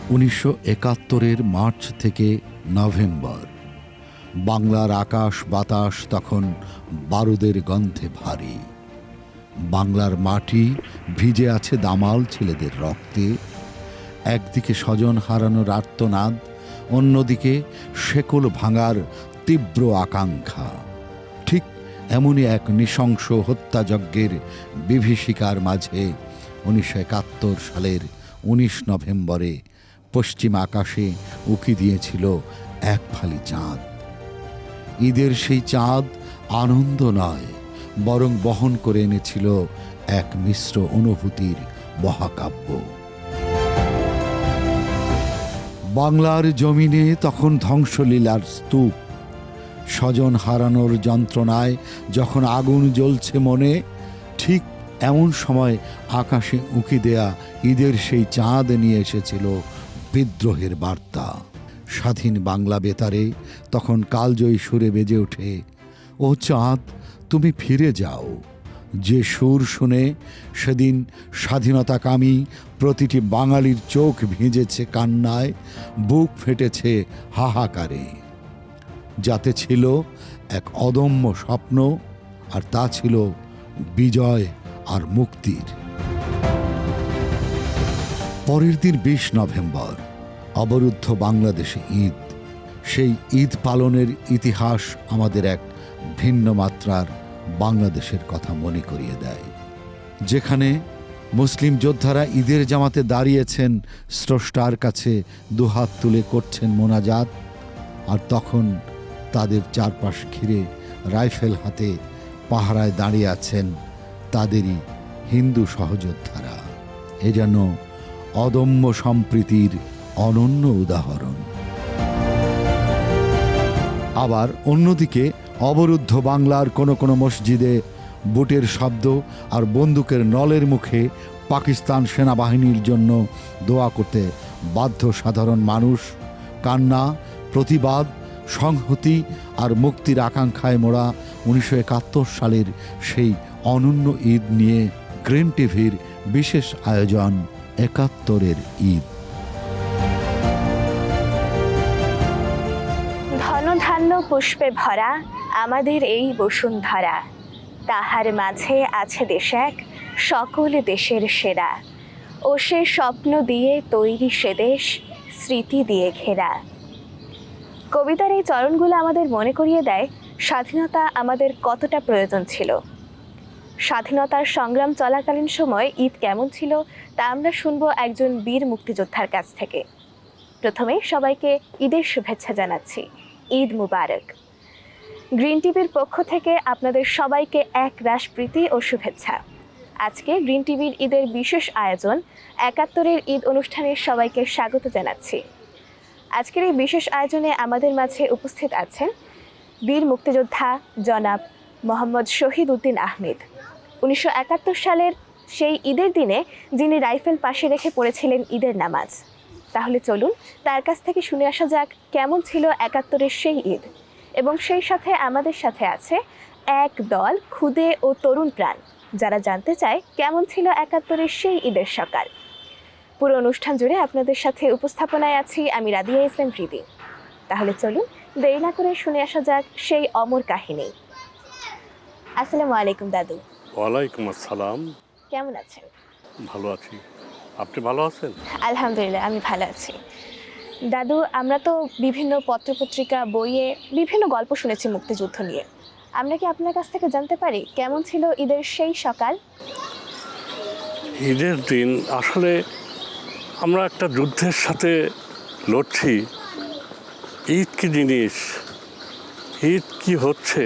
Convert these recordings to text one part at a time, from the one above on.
1971-এর March থেকে November. বাংলার আকাশ বাতাস তখন বারুদের গন্ধে ভারী। বাংলার মাটি ভিজে আছে দামাল ছেলেদের রক্তে। একদিকে স্বজন হারানোর আর্তনাদ, অন্যদিকে শেকল ভাঙার তীব্র আকাঙ্ক্ষা। ঠিক এমনই এক নৃশংস হত্যাযজ্ঞের বিভীষিকার মাঝে 1971 সালের 19 নভেম্বরে পশ্চিম আকাশে উকি দিয়েছিল এক ফালি চাঁদ। ঈদের সেই চাঁদ আনন্দ নয়, বরং বহন করে এনেছিল এক মিশ্র অনুভূতির মহাকাব্য। বাংলার জমিনে তখন ধ্বংসলীলার স্তূপ। স্বজন হারানোর যন্ত্রণায় যখন আগুন জ্বলছে মনে, ঠিক এমন সময় আকাশে উঁকি দেয়া ঈদের সেই চাঁদ নিয়ে এসেছিল বিদ্রোহের বার্তা। স্বাধীন বাংলা বেতারে তখন কালজয়ী সুরে বেজে ওঠে, ও চাঁদ তুমি ফিরে যাও। যে সুর শুনে সেদিন স্বাধীনতাকামী প্রতিটি বাঙালির চোখ ভিজেছে কান্নায়, বুক ফেটেছে হাহাকারে। যাতে ছিল এক অদম্য স্বপ্ন, আর তা ছিল বিজয় আর মুক্তির। পরের দিন 20 নভেম্বর, অবরুদ্ধ বাংলাদেশে ঈদ। সেই ঈদ পালনের ইতিহাস আমাদের এক ভিন্ন মাত্রার বাংলাদেশের কথা মনে করিয়ে দেয়, যেখানে মুসলিম যোদ্ধারা ঈদের জামাতে দাঁড়িয়েছেন স্রষ্টার কাছে, দুহাত তুলে করছেন মোনাজাত, আর তখন তাদের চারপাশ ঘিরে রাইফেল হাতে পাহারায় দাঁড়িয়ে আছেন তাদেরই হিন্দু সহযোদ্ধারা। এ যেন অদম্য সম্প্রীতির অনন্য উদাহরণ। আবার অন্যদিকে অবরুদ্ধ বাংলার কোনো কোনো মসজিদে বুটের শব্দ আর বন্দুকের নলের মুখে পাকিস্তান সেনাবাহিনীর জন্য দোয়া করতে বাধ্য সাধারণ মানুষ। কান্না, প্রতিবাদ, সংহতি আর মুক্তির আকাঙ্ক্ষায় মোড়া 1971 সালের সেই অনন্য ঈদ নিয়ে গ্রিন টিভির বিশেষ আয়োজন 71-এর ঈদ। ধনধান্য পুষ্পে ভরা আমাদের এই বসুন্ধরা, তাহার মাঝে আছে দেশ এক সকল দেশের সেরা। ও সে স্বপ্ন দিয়ে তৈরি সে দেশ, স্মৃতি দিয়ে ঘেরা। কবিতার এই চরণগুলো আমাদের মনে করিয়ে দেয় স্বাধীনতা আমাদের কতটা প্রয়োজন ছিল। স্বাধীনতার সংগ্রাম চলাকালীন সময় ঈদ কেমন ছিল তা আমরা শুনবো একজন বীর মুক্তিযোদ্ধার কাছ থেকে। প্রথমে সবাইকে ঈদের শুভেচ্ছা জানাচ্ছি, ঈদ মুবারক। গ্রিন টিভির পক্ষ থেকে আপনাদের সবাইকে এক রাশ প্রীতি ও শুভেচ্ছা। আজকে গ্রিন টিভির ঈদের বিশেষ আয়োজন 71-এর ঈদ অনুষ্ঠানে সবাইকে স্বাগত জানাচ্ছি। আজকের এই বিশেষ আয়োজনে আমাদের মাঝে উপস্থিত আছেন বীর মুক্তিযোদ্ধা জনাব মোহাম্মদ শহীদ উদ্দিন আহমেদ। 1971 সালের সেই ঈদের দিনে যিনি রাইফেল পাশে রেখে পড়েছিলেন ঈদের নামাজ। তাহলে চলুন তার কাছ থেকে শুনে আসা যাক কেমন ছিল 71-এর সেই ঈদ। এবং সেই সাথে আমাদের সাথে আছে এক দল ক্ষুদে ও তরুণ প্রাণ, যারা জানতে চায় কেমন ছিল 71-এর সেই ঈদের সকাল। পুরো অনুষ্ঠান জুড়ে আপনাদের সাথে উপস্থাপনায় আছি আমি রাদিয়া ইসলাম প্রীতি। তাহলে চলুন দেরি না করে শুনে আসা যাক সেই অমর কাহিনী। আসসালামু আলাইকুম দাদু। ওয়ালাইকুম আসসালাম। কেমন আছেন? ভালো আছি, আপনি ভালো আছেন? আলহামদুলিল্লাহ, আমি ভালো আছি। দাদু, আমরা তো বিভিন্ন পত্রপত্রিকা, বইয়ে বিভিন্ন গল্প শুনেছি মুক্তিযুদ্ধ নিয়ে। আমরা কি আপনার কাছ থেকে জানতে পারি কেমন ছিল ঈদের সেই সকাল? ঈদের দিন আসলে আমরা একটা যুদ্ধের সাথে লড়ছি। ঈদ কী জিনিস, ঈদ কি হচ্ছে,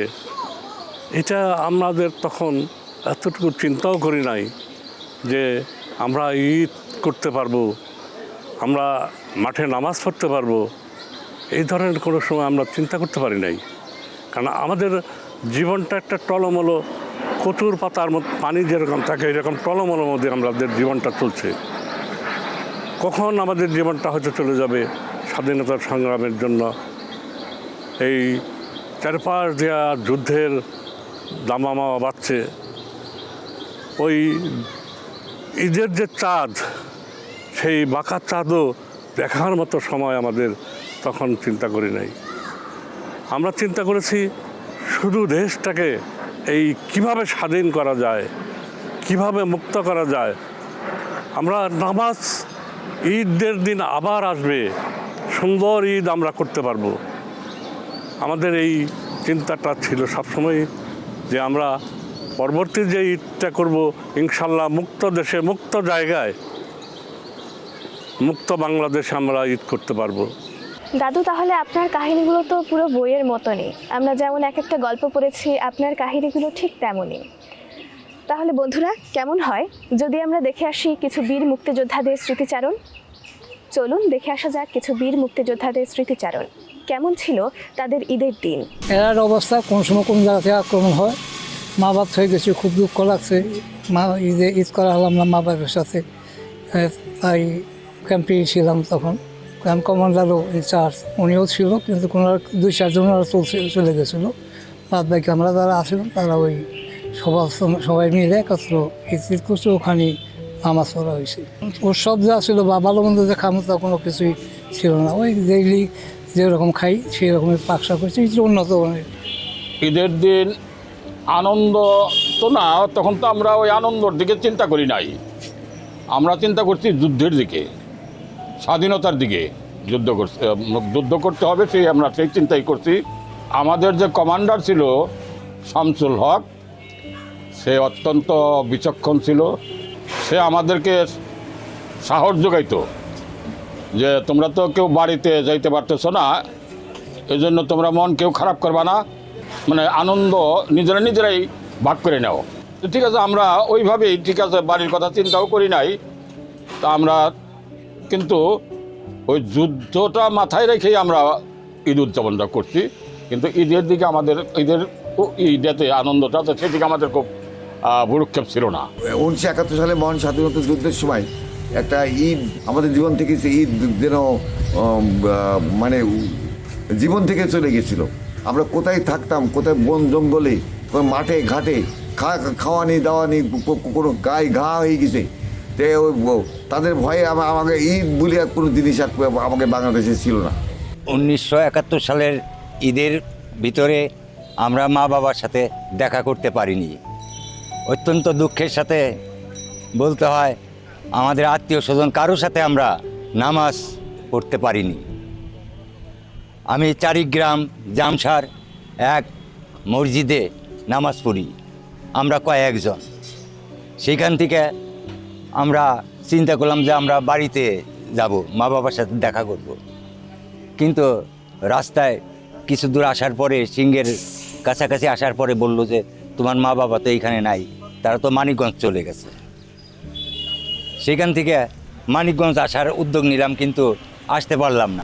এটা আমাদের তখন এতটুকু চিন্তাও করি নাই যে আমরা ঈদ করতে পারবো, আমরা মাঠে নামাজ পড়তে পারবো। এই ধরনের কোনো সময় আমরা চিন্তা করতে পারি নাই, কারণ আমাদের জীবনটা একটা টলমলো কচুর পাতার মতো, পানি যেরকম থাকে এরকম টলমলোর মধ্যে আমাদের জীবনটা চলছে। কখন আমাদের জীবনটা হয়তো চলে যাবে স্বাধীনতার সংগ্রামের জন্য। এই চারপাশ দেওয়া যুদ্ধের দামামা বাজছে, ওই ঈদের যে চাঁদ, সেই বাঁকা চাঁদও দেখার মতো সময় আমাদের তখন চিন্তা করি নাই। আমরা চিন্তা করেছি শুধু দেশটাকে এই কিভাবে স্বাধীন করা যায়, কিভাবে মুক্ত করা যায়। আমরা নামাজ ঈদের দিন আবার আসবে, সুন্দর ঈদ আমরা করতে পারবো। আমাদের এই চিন্তাটা ছিল সবসময় যে আমরা পরবর্তী যে ঈদটা করব ইনশাল্লাহ মুক্ত দেশে, মুক্ত জায়গায়, মুক্ত বাংলাদেশে আমরা ঈদ করতে পারবো। দাদু, তাহলে আপনার কাহিনীগুলো তো পুরো বইয়ের মতনই। আমরা যেমন এক একটা গল্প পড়েছি, আপনার কাহিনীগুলো ঠিক তেমনই। তাহলে বন্ধুরা, কেমন হয় যদি আমরা দেখে আসি কিছু বীর মুক্তিযোদ্ধাদের স্মৃতিচারণ? চলুন দেখে আসা যাক কিছু বীর মুক্তিযোদ্ধাদের স্মৃতিচারণ। কেমন ছিল তাদের ঈদের দিন? এরার অবস্থা কোন সময় কোন জায়গা থেকে আক্রমণ হয়, মা বাপ হয়ে গেছে, খুব দুঃখ লাগছে। ঈদ করা হলাম না মা বাপের সাথে, তাই ক্যাম্পে ছিলাম। তখন ক্যাম্প কমান্ডারও ইনচার্জ উনিও ছিল, কিন্তু কোনো 2-4 জন ওরা চলে গেছিলো। বাদ বাকি আমরা যারা আসছিলাম তারা ওই সবাই মিলে একত্র ঈদ করছে, ওখানে নামাজ পড়া হয়েছে। উৎসব যা ছিল বা ভালো মন্দ যে খামো তা কোনো কিছুই ছিল না। ওই ডেইলি যেরকম খাই সেই রকমের পাকশা করছে, এটা উন্নত মানের। ঈদের দিন আনন্দ তো না, তখন তো আমরা ওই আনন্দর দিকে চিন্তা করি নাই। আমরা চিন্তা করছি যুদ্ধের দিকে, স্বাধীনতার দিকে। যুদ্ধ করতে হবে আমরা সেই চিন্তাই করছি। আমাদের যে কমান্ডার ছিল শামসুল হক, সে অত্যন্ত বিচক্ষণ ছিল। সে আমাদেরকে সাহস যোগাইতো যে তোমরা তো কেউ বাড়িতে যাইতে পারতেছো না, এই জন্য তোমরা মন কেউ খারাপ করবা না, মানে আনন্দ নিজেরাই ভাগ করে নাও। তো ঠিক আছে, আমরা ওইভাবেই ঠিক আছে, বাড়ির কথা চিন্তাও করি নাই। তা আমরা কিন্তু ওই যুদ্ধটা মাথায় রেখেই আমরা ঈদ উদযাপনটা করছি। কিন্তু ঈদের দিকে আমাদের ঈদেতে আনন্দটা তো সেদিকে আমাদের খুব ভুরুক্ষেপ ছিল না। 1971 সালে মহান স্বাধীনতা যুদ্ধের সময় একটা ঈদ আমাদের জীবন থেকে, সে ঈদ যেন মানে জীবন থেকে চলে গেছিল। আমরা কোথায় থাকতাম, কোথায় বন জঙ্গলে, মাঠে ঘাটে, খাওয়ানি দাওয়ানি, কোনো গায়ে ঘা হয়ে গেছে। তাদের ভয়ে আমাকে ঈদ বলে কোনো জিনিস আমাকে বাংলাদেশে ছিল না। 1971 সালের ঈদের ভিতরে আমরা মা বাবার সাথে দেখা করতে পারিনি। অত্যন্ত দুঃখের সাথে বলতে হয়, আমাদের আত্মীয় স্বজন কারোর সাথে আমরা নামাজ পড়তে পারিনি। আমি চারিগ্রাম জামসার এক মসজিদে নামাজ পড়ি, আমরা কয়েকজন। সেইখান থেকে আমরা চিন্তা করলাম যে আমরা বাড়িতে যাব, মা বাবার সাথে দেখা করব। কিন্তু রাস্তায় কিছু দূর আসার পরে, সিংহের কাছাকাছি আসার পরে বলল যে তোমার মা বাবা তো এইখানে নাই, তারা তো মানিকগঞ্জ চলে গেছে। সেখান থেকে মানিকগঞ্জ আসার উদ্যোগ নিলাম, কিন্তু আসতে পারলাম না।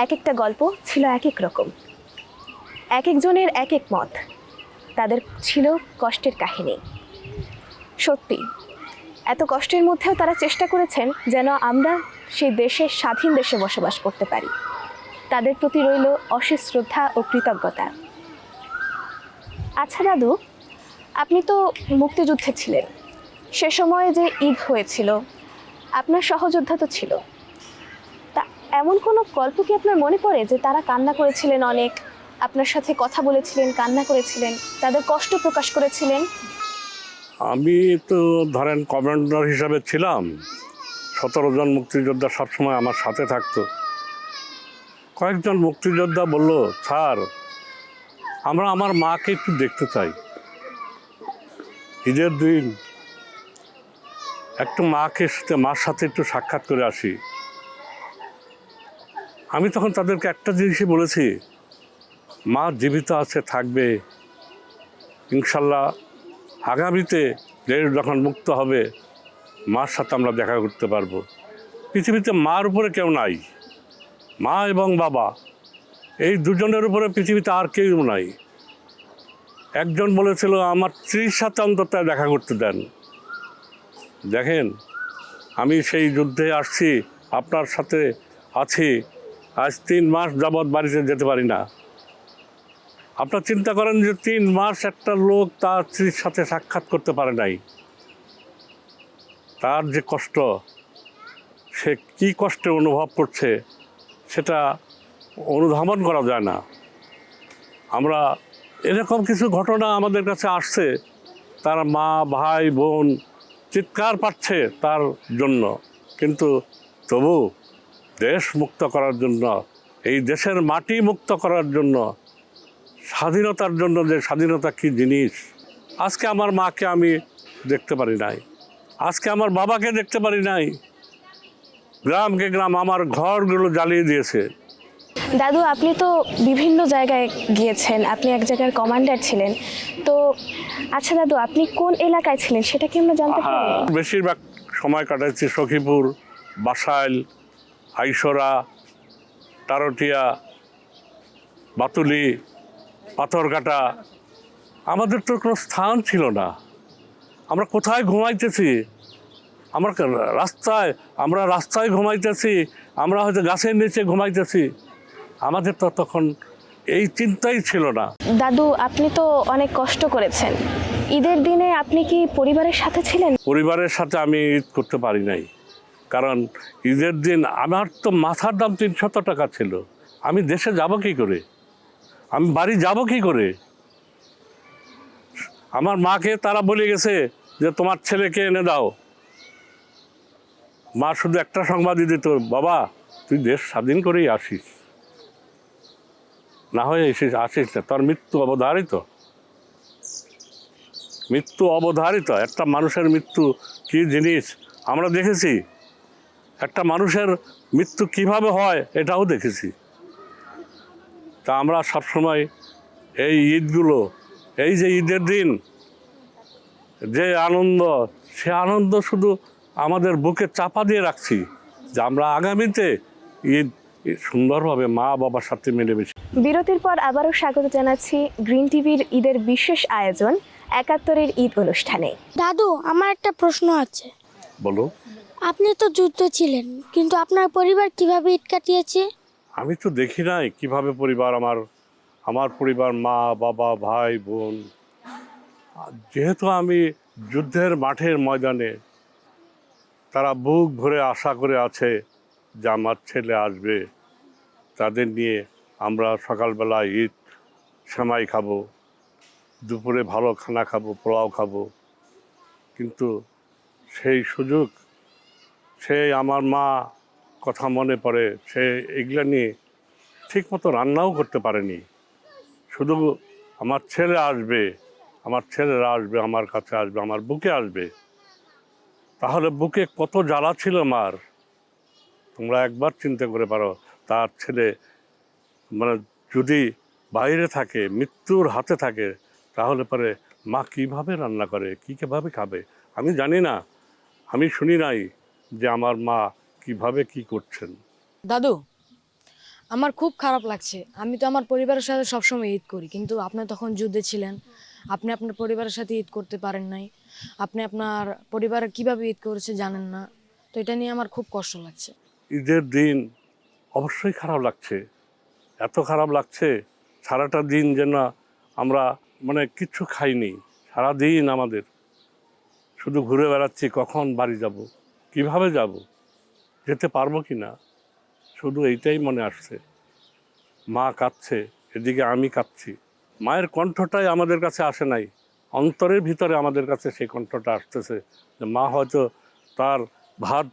এক একটা গল্প ছিল এক এক রকম, এক একজনের এক এক মত, তাদের ছিল কষ্টের কাহিনী। সত্যি এত কষ্টের মধ্যেও তারা চেষ্টা করেছেন যেন আমরা সেই দেশের, স্বাধীন দেশে বসবাস করতে পারি। তাদের প্রতি রইল অশেষ শ্রদ্ধা ও কৃতজ্ঞতা। আচ্ছা দাদু, আপনি তো মুক্তিযুদ্ধে ছিলেন, সে সময়ে যে ঈদ হয়েছিল, আপনার সহযোদ্ধা তো ছিল, তা এমন কোনো গল্প কি আপনার মনে পড়ে যে তারা কান্না করেছিলেন অনেক, আপনার সাথে কথা বলেছিলেন, কান্না করেছিলেন, তাদের কষ্ট প্রকাশ করেছিলেন? আমি তো ধরেন কমান্ডার হিসাবে ছিলাম, 17 জন মুক্তিযোদ্ধা সবসময় আমার সাথে থাকতো। কয়েকজন মুক্তিযোদ্ধা বলল, স্যার আমরা আমার মাকে একটু দেখতে চাই, ঈদের দিন একটু মার সাথে একটু সাক্ষাৎ করে আসি। আমি তখন তাদেরকে একটা জিনিসই বলেছি, মা জীবিত আছে, থাকবে ইনশাল্লাহ। আগামীতে দেশ যখন মুক্ত হবে, মার সাথে আমরা দেখা করতে পারবো। পৃথিবীতে মার উপরে কেউ নাই, মা এবং বাবা এই দুজনের উপরে পৃথিবীতে আর কেউ নাই। একজন বলেছিল আমার স্ত্রীর সাথে অন্তত দেখা করতে দেন। দেখেন, আমি সেই যুদ্ধে আসছি, আপনার সাথে আছি, আজ 3 মাস যাবৎ বাড়িতে যেতে পারি না। আপনার চিন্তা করেন যে 3 মাস একটা লোক তার স্ত্রীর সাথে সাক্ষাৎ করতে পারে নাই, তার যে কষ্ট সে কী কষ্টে অনুভব করছে সেটা অনুধাবন করা যায় না। আমরা এরকম কিছু ঘটনা আমাদের কাছে আসছে, তার মা ভাই বোন চিৎকার পাচ্ছে তার জন্য, কিন্তু তবু দেশ মুক্ত করার জন্য, এই দেশের মাটি মুক্ত করার জন্য, স্বাধীনতার জন্য, যে স্বাধীনতা কী জিনিস, আজকে আমার মাকে আমি দেখতে পারি নাই, আজকে আমার বাবাকে দেখতে পারি নাই। গ্রামকে গ্রাম আমার ঘরগুলো জ্বালিয়ে দিয়েছে। দাদু, আপনি তো বিভিন্ন জায়গায় গিয়েছেন, আপনি এক জায়গার কমান্ডার ছিলেন, তো আচ্ছা দাদু, আপনি কোন এলাকায় ছিলেন সেটা কি আমরা জানতে পারি? বেশিরভাগ সময় কাটাচ্ছি সখীপুর, বাসাইল, আইসরা, টারটিয়া, বাতুলি, পাথরঘাটা। আমাদের তো কোনো স্থান ছিল না, আমরা কোথায় ঘুমাইতেছি? আমরা রাস্তায় ঘুমাইতেছি, আমরা হয়তো গাছের নিচে ঘুমাইতেছি। আমাদের তো তখন এই চিন্তাই ছিল না। দাদু, আপনি তো অনেক কষ্ট করেছেন, ঈদের দিনে আপনি কি পরিবারের সাথে ছিলেন? পরিবারের সাথে আমি ঈদ করতে পারি নাই, কারণ ঈদের দিন আমার তো মাথার দাম 300 টাকা ছিল। আমি দেশে যাব কি করে? আমি বাড়ি যাব কি করে? আমার মাকে তারা বলে গেছে যে তোমার ছেলেকে এনে দাও। মা শুধু একটা সংবাদই দিত, বাবা তুই দেশ স্বাধীন করেই আসিস, না হয়ে আসিস না, তোর মৃত্যু অবধারিত। মৃত্যু অবধারিত। একটা মানুষের মৃত্যু কী জিনিস আমরা দেখেছি, একটা মানুষের মৃত্যু কিভাবে হয় এটাও দেখেছি। তা আমরা সবসময় এই ঈদগুলো, এই যে ঈদের দিন যে আনন্দ, সে আনন্দ শুধু আমাদের বুকে চাপা দিয়ে রাখছি যে আমরা আগামীতে ঈদ সুন্দরভাবে মা বাবার সাথে মিলেমিশে। বিরতির পর আবারও স্বাগত জানাচ্ছি গ্রিন টিভির ঈদের বিশেষ আয়োজন ৭১-এর ঈদ অনুষ্ঠানে। দাদু, আমার একটা প্রশ্ন আছে। বলো। আপনি তো যুদ্ধ ছিলেন, কিন্তু আপনার পরিবার কিভাবে ঈদ কাটিয়েছে? আমি তো দেখি নাই কিভাবে পরিবার, আমার পরিবার, মা বাবা ভাই বোন, যেহেতু আমি যুদ্ধের মাঠের ময়দানে, তারা বুক ভরে আশা করে আছে যে আমার ছেলে আসবে, তাদের নিয়ে আমরা সকালবেলা ঈদ সেমাই খাবো, দুপুরে ভালো খানা খাবো, পোলাও খাবো। কিন্তু সেই সুযোগ, সেই আমার মা কথা মনে পড়ে, সে এগুলো নিয়ে ঠিকমতো রান্নাও করতে পারেনি। শুধু আমার ছেলে আসবে, আমার ছেলেরা আসবে, আমার কাছে আসবে, আমার বুকে আসবে। তাহলে বুকে কত জ্বালা ছিল মার, তোমরা একবার চিন্তা করে পারো। তার ছেলে মানে যদি বাইরে থাকে, মৃত্যুর হাতে থাকে, তাহলে পরে মা কীভাবে রান্না করে, কীভাবে খাবে? আমি জানি না, আমি শুনি নাই যে আমার মা কিভাবে কি করছেন। দাদু, আমার খুব খারাপ লাগছে। আমি তো আমার পরিবারের সাথে সবসময় ঈদ করি, কিন্তু আপনি তখন যুদ্ধে ছিলেন, আপনি আপনার পরিবারের সাথে ঈদ করতে পারেন নাই, আপনি আপনার পরিবারে কিভাবে ঈদ করেছে জানেন না, তো এটা নিয়ে আমার খুব কষ্ট লাগছে। ঈদের দিন অবশ্যই খারাপ লাগছে, এত খারাপ লাগছে, সারাটা দিন যেন আমরা মানে কিচ্ছু খাইনি। সারাদিন আমাদের শুধু ঘুরে বেড়াচ্ছি, কখন বাড়ি যাব, কিভাবে যাব, যেতে পারবো কি না, শুধু এইটাই মনে আসছে। মা কাঁদছে, এদিকে আমি কাঁদছি। মায়ের কণ্ঠটাই আমাদের কাছে আসে নাই, অন্তরের ভিতরে আমাদের কাছে সেই কণ্ঠটা আসতেছে যে মা হয়তো তার ভাত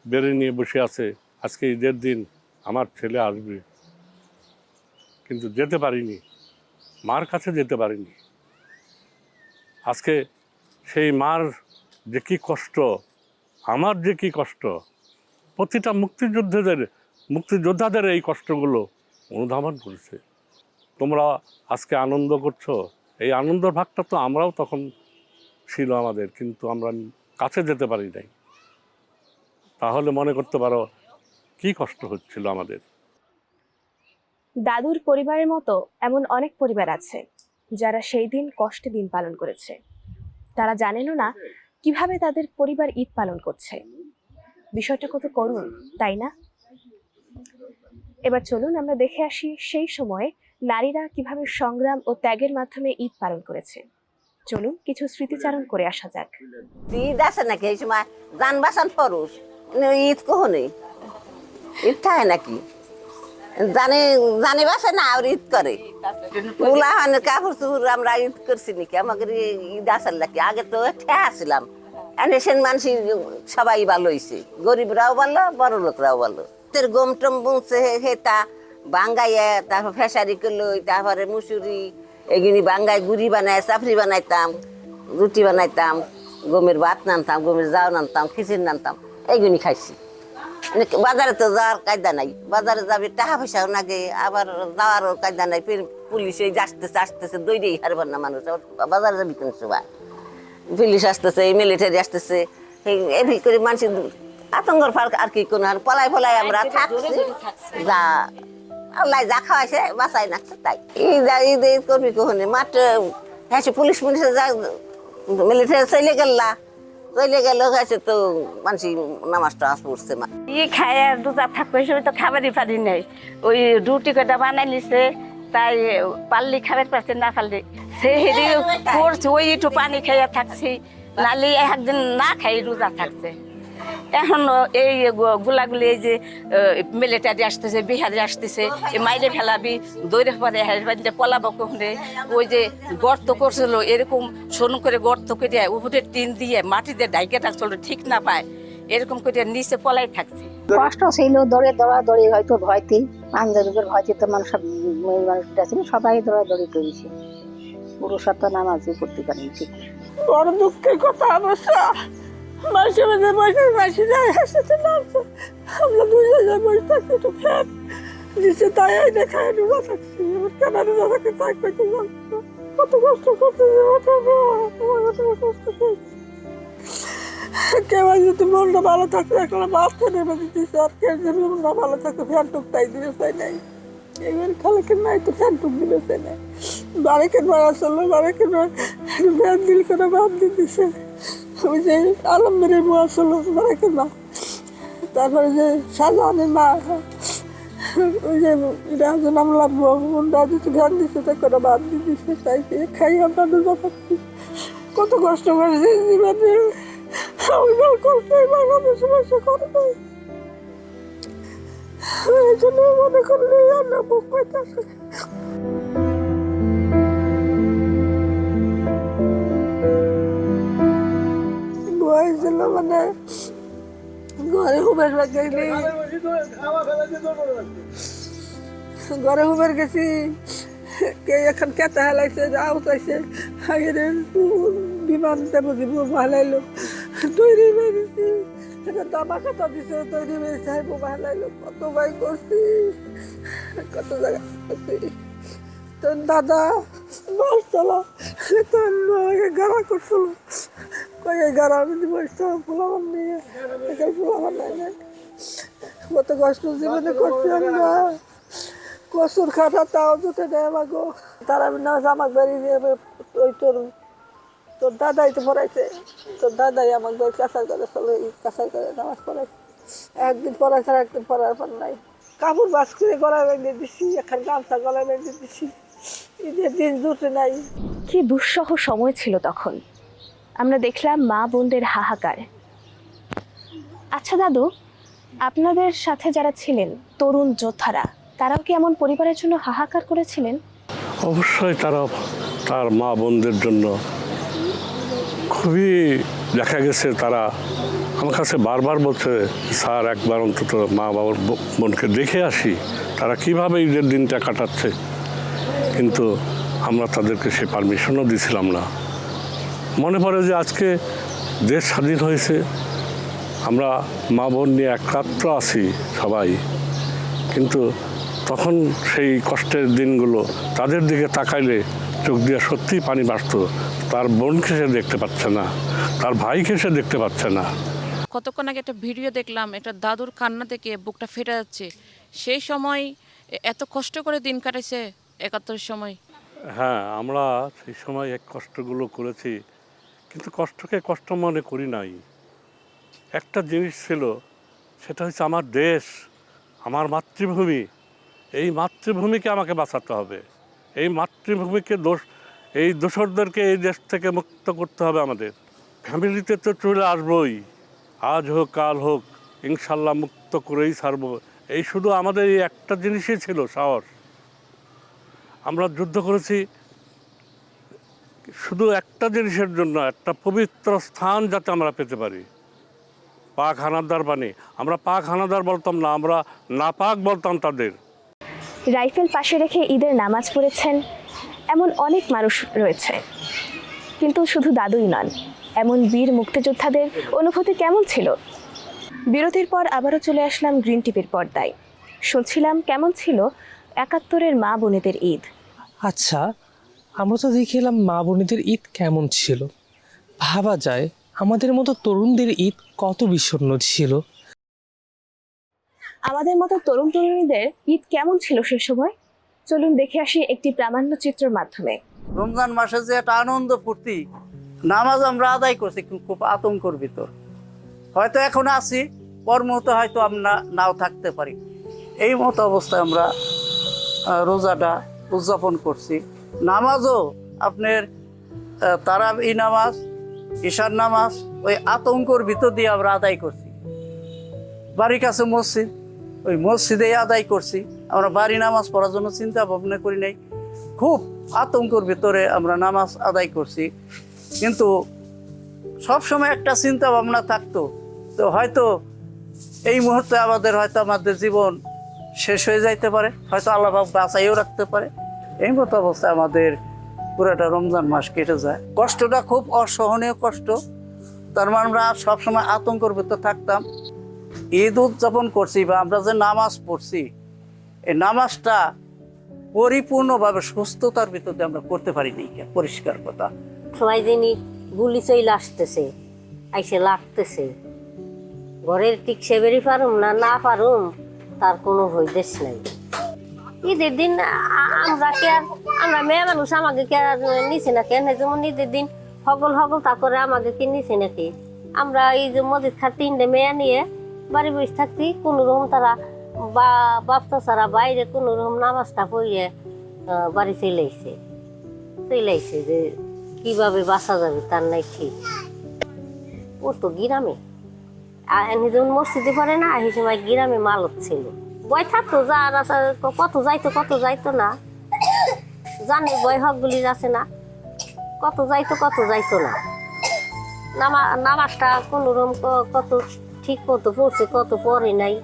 বেড়ে নিয়ে বসে আছে, আজকে ঈদের দিন আমার ছেলে আসবে, কিন্তু যেতে পারিনি, মার কাছে যেতে পারিনি। আজকে সেই মার যে কী কষ্ট, আমার যে কী কষ্ট, প্রতিটা মুক্তিযোদ্ধাদের এই কষ্টগুলো অনুধাবন করেছে। তোমরা আজকে আনন্দ করছো, এই আনন্দের ভাগটা তো আমরাও তখন ছিল আমাদের, কিন্তু আমরা কাছে যেতে পারি নাই। তাহলে মনে করতে পারো কি কষ্ট হচ্ছিল আমাদের। দাদুর পরিবারের মতো এমন অনেক পরিবার আছে যারা সেই দিন কষ্টে দিন পালন করেছে। তারা জানেনও না কিভাবে তাদের পরিবার ঈদ পালন করছে। বিষয়টা কত করুণ, তাই না? এবার চলুন আমরা দেখে আসি সেই সময়ে নারীরা কিভাবে সংগ্রাম ও ত্যাগের মাধ্যমে ঈদ পালন করেছে। চলুন কিছু স্মৃতিচারণ করে আসা যাক। ঈদ আছে নাকি এই সময়? যান বাসান পুরুষ ঈদ কখনই ঈদ থাকে নাকি জানে জানে বাসে না আর ঈদ করে উলাহানের কাপড় চুপড় আমরা ঈদ করছি নাকি আমাদের ঈদ আসার নাকি আগে তো ঠেয়া আসছিলাম এনেছেন মানুষ সবাই ভালো হয়েছে গরিবরাও ভালো বড় লোকরাও ভালো গম টম বুনছে হেতা বাঙ্গাইয়া তারপর ফেসারি করলো তারপরে মুসুরি এগুলি বাঙ্গায় গুড়ি বানায় চাপড়ি বানাইতাম রুটি বানাইতাম গমের ভাত নানতাম গমের জাউ নানতাম খিচুড়ি নানতাম এইগুলি খাইছি বাজারে তো যাওয়ার কায়দা নাই বাজারে যাবে টাকা পয়সাও নাগে আবার যাওয়ারও কায়দা নাই পুলিশ এই আসতেছে আসতেছে দৈরেই হারবার না মানুষ বাজারে যাবি কোন সময় পুলিশ আসতেছে মিলিটারি আসতেছে এই করে মানুষ আতঙ্কর ফার আর কি কোনো পলাই ফলাই আমরা থাকছি যা আল্লাহ যা খাওয়াইছে বাঁচাই নাকছে তাই ঈদ করবি কখনই মাত্র হ্যাঁ পুলিশ পুলিশ যা মিলিটারি চলে গেল হয়েছে তো মানুষ নামাজ টামাজ পড়ছে খায় আর রোজা থাকবে সবাই তো খাবারই পারি নাই ওই রুটি কটা বানাই নিছে তাই পারলি খাবার পারছে না পারলি সে হেরি করছে ওই একটু পানি খাইয়া থাকছি নালি একদিন না খাই রোজা থাকছে এখন এই গুলাগুলি এই যে মিলিটারি আসতেছে বিহারি আসতেছে মাইরে ফেলাবি দৌড়ে পরে পলাবো কখনে ওই যে গর্ত করছিল এরকম সোন করে গর্ত করে উপরে টিন দিয়ে মাটি দিয়ে ডাইকে থাকছিল ঠিক না পায় এরকম করে নিচে পলাই থাকছে কষ্ট ছিল দৌড়াদৌড়ি হয়তো ভয়তে আন্দোলনের ভয়তে তো মানুষ মেয়ে মানুষটা ছিল সবাই দৌড়াদৌড়ি করেছে পুরুষরা তো নামাজই করতে পারেনি ঠিক বড় দুঃখের কথা অবশ্য মাসে মাঝে বসে মাসে যায় হাসতে নামছে আমরা দুজনে বসে থাকছি একটু ফ্যান নিচে তাই দেখায় রোজা থাকছি এবার কেন রোজা থাকতে থাকবে কত কষ্ট করতে কষ্ট করছি কেউ যদি মনটা ভালো থাকতো একটা মাছ নেমে দিতেছে আর কেউ যদি মনটা ভালো থাকতো ফ্যান টুক তাই দিবে চাই নাই এবার খালাকে নাই তো ফ্যান টুক দিবে চাই নাই বারেকের বার আসলো বারেকের বার ফ্যান দিল করে বাদ দিয়ে দিছে ওই যে আলমগীরের মা আসলো বারেকের মা তারপরে যে শাহজাহানের মা ওই যে রাজন আমলার বোনরা যদি ফ্যান দিচ্ছে তা করে বাদ দিয়ে দিচ্ছে তাই খাই আমরা রোজা থাকছি কত কষ্ট করেছে জীবনে কষ্ট বাংলাদেশে বসে করে নাই এই জন্য মনে করলে আমরা বুক পাইতেছে বয়স ছিল মানে ঘরে হুবের গেলি ঘরে হুবের গেছি কে এখন কেতা হেলাইছে আউট আইছে আগের বিমানতে বুঝি ভালাইলো তৈরি বেরিয়েছি এখন দামা খাতা দিছে তৈরি বেরিয়েছে ভালাইলো কত ভাই করছি কত জায়গা করছি তোর দাদা বাস চলা তোর গাড়া করছিল কয়ে গাড়া আমি বসতাম ফুলাবার নিয়ে ফুলাবার নাই কত কষ্ট জীবনে করছি আমরা কসুর খাটা তাও জুটে নেয় আমাকে তারা নামাজ আমাকে বেরিয়ে ওই তোর দাদাই তো পড়াইছে তোর দাদাই আমাকে কাঁচার করে চলে কাঁচার করে নামাজ পড়াইছে একদিন পড়াইছে আর একদিন পড়ার পর নাই কাপড় বাস করে গলায় বেঁধে দিছি এখন গামছা গলায় বেঁধে দিছি ঈদের দিন জুটে নাই কি দুঃসহ সময় ছিল তখন আমরা দেখলাম মা বোনদের হাহাকার আচ্ছা দাদু আপনাদের সাথে যারা ছিলেন তরুণ যোদ্ধারা তারাও কি এমন পরিবারের জন্য হাহাকার করেছিলেন অবশ্যই তারা তার মা বোনদের জন্য খুবই দেখা গেছে তারা আমার কাছে বারবার বলছে স্যার একবার অন্তত মা বাবার বোনকে দেখে আসি তারা কীভাবে ঈদের দিনটা কাটাচ্ছে কিন্তু আমরা তাদেরকে সে পারমিশনও দিছিলাম না মনে পড়ে যে আজকে দেশ স্বাধীন হয়েছে আমরা মা বোন নিয়ে একাত্র আছি সবাই কিন্তু তখন সেই কষ্টের দিনগুলো তাদের দিকে তাকাইলে চোখ দিয়ে সত্যিই পানি বাড়ত তার বোনকে সে দেখতে পাচ্ছে না তার ভাইকে সে দেখতে পাচ্ছে না কতক্ষণ আগে একটা ভিডিও দেখলাম একটা দাদুর কান্না থেকে বুকটা ফেটে যাচ্ছে সেই সময় এত কষ্ট করে দিন কাটাইছে ৭১ সময় হ্যাঁ আমরা সেই সময় এক কষ্টগুলো করেছি কিন্তু কষ্টকে কষ্ট মনে করি নাই একটা জিনিস ছিল সেটা হচ্ছে আমার দেশ আমার মাতৃভূমি এই মাতৃভূমিকে আমাকে বাঁচাতে হবে এই মাতৃভূমিকে এই দোসরদেরকে এই দেশ থেকে মুক্ত করতে হবে আমাদের ফ্যামিলিতে তো চলে আসবই আজ হোক কাল হোক ইনশাল্লাহ মুক্ত করেই ছাড়ব। এই শুধু আমাদের এই একটা জিনিসই ছিল সাহস। আমরা যুদ্ধ করেছি শুধু একটা জিনিসের জন্য, একটা পবিত্র স্থান যাতে আমরা পেতে পারি। পাক হানাদার বাণী, আমরা পাক হানাদার বলতাম না, আমরা নাপাক বলতাম তাদের। রাইফেল পাশে রেখে ঈদের নামাজ পড়েছেন এমন অনেক মানুষ রয়েছে, কিন্তু শুধু দাদুই নন। এমন বীর মুক্তিযোদ্ধাদের অনুভূতি কেমন ছিল? বিরতির পর আবারও চলে আসলাম গ্রিন টিভির পর্দায়। শুনছিলাম কেমন ছিল ৭১-এর মা বোনেদের ঈদ। আচ্ছা, আমরা তো দেখে এলাম মা বোনেদের ঈদ কেমন ছিল। ভাবা যায় আমাদের মতো তরুণদের ঈদ কত বিষণ্ণ ছিল। আমাদের মতো তরুণ তরুণীদের ঈদ কেমন ছিল সে সময়, চলুন দেখে আসি একটি প্রামাণ্য চিত্রের মাধ্যমে। রমজান মাসে যে একটা আনন্দ ফুর্তি, নামাজ আমরা আদায় করছি খুব আতঙ্কর ভিতর। হয়তো এখন আছি, পর মুহূর্তে হয়তো আমরা নাও থাকতে পারি। এই মতো অবস্থায় আমরা রোজাটা উদযাপন করছি। নামাজও আপনার তারাবি নামাজ, ঈশার নামাজ ওই আতঙ্কর ভিতর দিয়ে আমরা আদায় করছি। বাড়ির কাছে মসজিদ, ওই মসজিদেই আদায় করছি। আমরা বাড়ি নামাজ পড়ার জন্য চিন্তা ভাবনা করি নাই, খুব আতঙ্কর ভিতরে আমরা নামাজ আদায় করছি। কিন্তু সবসময় একটা চিন্তা ভাবনা থাকতো, তো হয়তো এই মুহূর্তে আমাদের জীবন শেষ হয়ে যাইতে পারে, হয়তো আল্লাহ বাঁচাইও রাখতে পারে। এই মতো অবস্থায় আমাদের পুরোটা রমজান মাস কেটে যায়। কষ্টটা খুব অসহনীয় কষ্ট, তার মানে আমরা সবসময় আতঙ্কের ভিতর থাকতাম। ঈদ উদযাপন করছি বা আমরা যে নামাজ পড়ছি, এই নামাজটা পরিপূর্ণভাবে সুস্থতার ভিতরে আমরা করতে পারিনি। পরিষ্কার কথা, সবাই যিনি গুলি চলে আসতেছে, আইসে লাগতেছে, ঘরের ঠিক সেবেরই পারুম না পারুম তার কোনো হইদেশ নাই। ঈদের দিন আমরা মেয়ে মানুষ, আমাকে কে আর নিছে না কেন? যেমন ঈদের দিন হগল তা করে আমাকে কি নিছে নাকি? আমরা এই যে মসজিদ খার 3টে মেয়ে নিয়ে বাড়ি বসে থাকছি, কোনো রকম তারা বাপ্তা ছাড়া বাইরে কোনো রকম নামাজটা পড়িয়ে বাড়ি চলে আইছে যে কিভাবে বাঁচা যাবে তার নাই ঠিক। ও তো গ্রামে যেমন মসজিদে পড়ে না, এই সময় গ্রামে মালত ছিল, বয় থাকতো, কত যাইতো না, জানি বয় হকগুলি আছে না, কত যাইতো না। নামাজটা কোনোরকম কত ঠিক মতো পড়ছে, কত পরে নাই।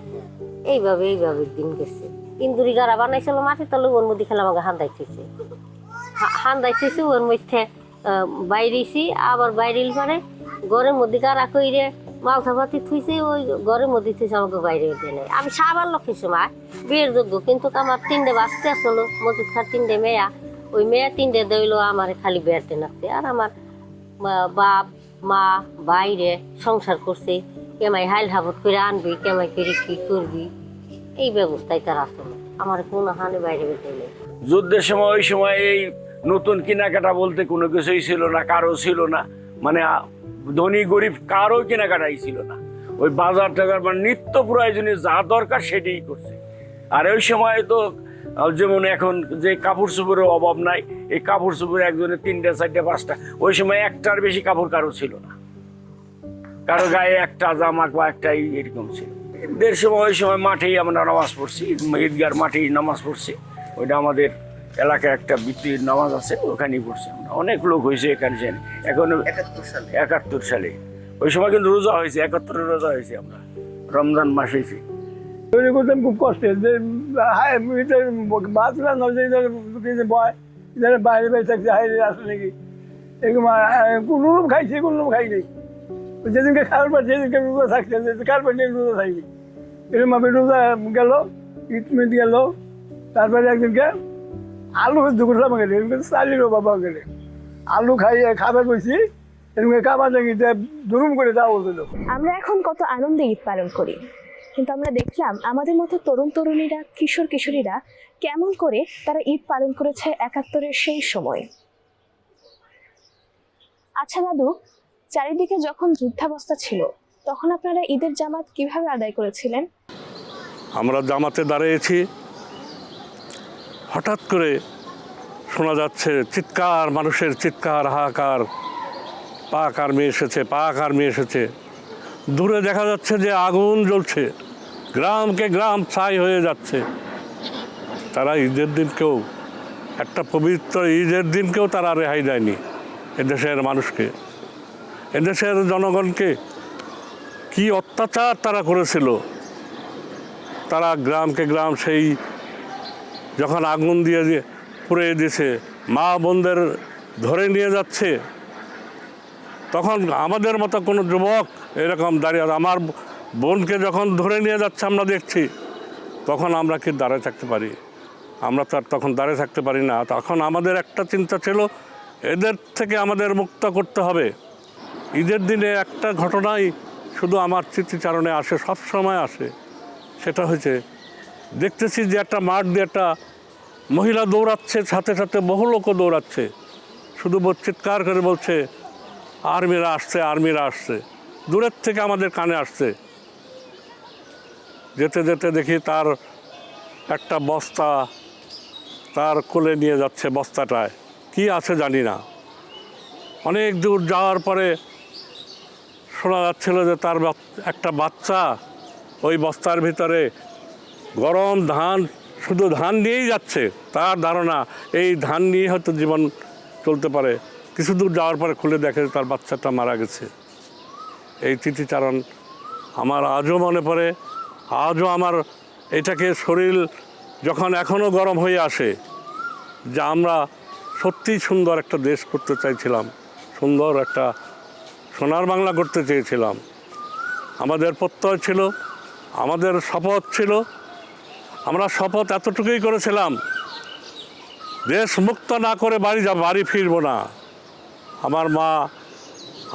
এইভাবে দিন গেছে। ইন্দুরি গাড়া বানাইছিল মাটির তলে, ওর মধ্যে খেলে আমাকে হান্দাইতেছি, ওর মধ্যে বাইরেছি, আবার বাইরেল পারে ঘরের মধ্যে গাড়া কইরে মালথাপাতি থুইছে, ওই ঘরের মধ্যে থুইছে, আমাকে বাইরে উঠে নেই। আমি সাবার লক্ষ্যের সময় বিয়ের যোগ্য, কিন্তু আমার 3টে বাঁচতে আসলো, মসজিদ খার 3টে মেয়া, ওই মেয়া 3টে দইলো আমার খালি বেড়াতে নাচছে। আর আমার বাপ মা বাইরে সংসার করছে, কেমাই হাইল হাবত করে আনবি, কেমাই করে কি করবি, এই ব্যবস্থায় তার আসলো। আমার কোনো হানে বাইরে বেরোতে নেই। যুদ্ধের সময় ওই সময় এই নতুন কেনাকাটা বলতে কোনো কিছুই ছিল না, কারো ছিল না, মানে ধনী গরিব কারো কেনাকাটাই ছিল না। ওই বাজার টাজার মানে নিত্য প্রয়োজনীয় যা দরকার সেটাই করছে। আর ওই সময় তো যেমন এখন যে কাপড় চোপড়ের অভাব নাই, এই কাপড় চোপড় একজনের 3টে 4টে 5টা, ওই সময় একটার বেশি কাপড় কারো ছিল না, কারো গায়ে একটা জামা বা একটাই এরকম ছিল। ঈদের সময় ওই সময় মাঠেই আমরা নামাজ পড়ছি, ঈদগার মাঠেই নামাজ পড়ছি। ওইটা আমাদের এলাকায় একটা বৃত্তির নামাজ আছে, ওখানেই পড়ছি আমরা। অনেক লোক হয়েছে এখানে, এখন ৭১ সালে ওই সময় কিন্তু রোজা হয়েছে, ৭১ রোজা হয়েছে, আমরা রমজান মাস হয়েছে। তৈরি করতাম খুব কষ্টের, যে বাঁচলাম বাইরে বাইরে থাকছে, হাইরে আসলে নাকি এরকম কোনো রূপ খাইছে, কোনো রূপ খাইনি। যেদিনকে খাওয়ার পর যেদিনকে রোজা থাকছে, খাওয়ার পর রোজা থাকবে, এরকম ভাবে রোজা গেল, ঈদ গেল। তারপরে একদিনকে আলু সেদ্ধ করলাম গেলে, এরকম চালিরও বাবা গেলে আলু খাইয়ে খাবার বসি, এরকম খাবার দেখি দুরুম করে দেওয়া হতো। আমরা এখন কত আনন্দে ঈদ পালন করি, কিন্তু আমরা দেখলাম আমাদের মতো তরুণ তরুণীরা, কিশোর কিশোরীরা কেমন করে তারা ঈদ পালন করেছে ৭১-এর সেই সময়। আচ্ছা দাদু, চারিদিকে যখন যুদ্ধাবস্থা ছিল, তখন আপনারা ঈদের জামাত কিভাবে আদায় করেছিলেন? আমরা জামাতে দাঁড়িয়েছি, হঠাৎ করে শোনা যাচ্ছে চিৎকার, মানুষের চিৎকার, হাহাকার, পাক আর্মি এসেছে, পাক আর্মি এসেছে। দূরে দেখা যাচ্ছে যে আগুন জ্বলছে, গ্রামকে গ্রাম ছাই হয়ে যাচ্ছে। তারা ঈদের দিনকেও, একটা পবিত্র ঈদের দিনকেও তারা রেহাই দেয়নি এদেশের মানুষকে, এদেশের জনগণকে। কি অত্যাচার তারা করেছিল। তারা গ্রামকে গ্রাম সেই যখন আগুন দিয়ে পুড়িয়ে দিয়েছে, মা বোনদের ধরে নিয়ে যাচ্ছে, তখন আমাদের মতো কোনো যুবক এরকম দাঁড়িয়ে, আমার বোনকে যখন ধরে নিয়ে যাচ্ছে আমরা দেখছি, তখন আমরা কি দাঁড়িয়ে থাকতে পারি? আমরা তো আর তখন দাঁড়িয়ে থাকতে পারি না। তখন আমাদের একটা চিন্তা ছিল, এদের থেকে আমাদের মুক্ত করতে হবে। ঈদের দিনে একটা ঘটনাই শুধু আমার স্মৃতিচারণে আসে, সব সময় আসে। সেটা হয়েছে, দেখতেছি যে একটা মাঠ দিয়ে একটা মহিলা দৌড়াচ্ছে, সাথে সাথে বহু লোকও দৌড়াচ্ছে, শুধু চিৎকার করে বলছে আর্মিরা আসছে, আর্মিরা আসছে। দূরের থেকে আমাদের কানে আসছে। যেতে যেতে দেখি তার একটা বস্তা তার কোলে নিয়ে যাচ্ছে, বস্তাটায় কি আছে জানি না। অনেক দূর যাওয়ার পরে শোনা যাচ্ছিল যে তার একটা বাচ্চা ওই বস্তার ভিতরে গরম ধান, শুধু ধান নিয়েই যাচ্ছে। তার ধারণা এই ধান নিয়ে হয়তো জীবন চলতে পারে। কিছু দূর যাওয়ার পরে খুলে দেখে তার বাচ্চাটা মারা গেছে। এই স্মৃতিচারণ আমার আজও মনে পড়ে। আজও আমার এটাকে শরীর যখন এখনও গরম হয়ে আসে, যে আমরা সত্যিই সুন্দর একটা দেশ করতে চাইছিলাম, সুন্দর একটা সোনার বাংলা করতে চেয়েছিলাম। আমাদের প্রত্যয় ছিল, আমাদের শপথ ছিল। আমরা শপথ এতটুকুই করেছিলাম, দেশ মুক্ত না করে বাড়ি ফিরব না। আমার মা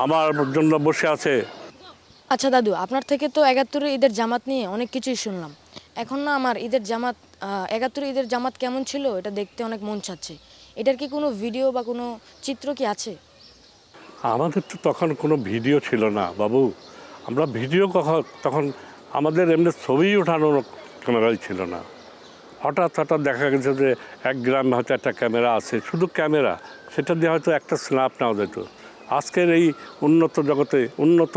আমার জন্য বসে আছে। আচ্ছা দাদু, আপনার থেকে তো ৭১ ঈদের জামাত নিয়ে অনেক কিছুই শুনলাম। এখন না আমার ঈদের জামাত, ৭১ ঈদের জামাত কেমন ছিল এটা দেখতে অনেক মন চাচ্ছে। এটার কি কোনো ভিডিও বা কোনো চিত্র কি আছে? আমাদের তো তখন কোনো ভিডিও ছিল না বাবু। আমরা ভিডিও তখন আমাদের এমনি ছবি ওঠানোর ক্যামেরাই ছিল না। হঠাৎ দেখা গেছে যে এক গ্রামে হয়তো একটা ক্যামেরা আছে, শুধু ক্যামেরা, সেটা দিয়ে হয়তো একটা স্ন্যাপ নেওয়া যেত। আজকের এই উন্নত জগতে উন্নত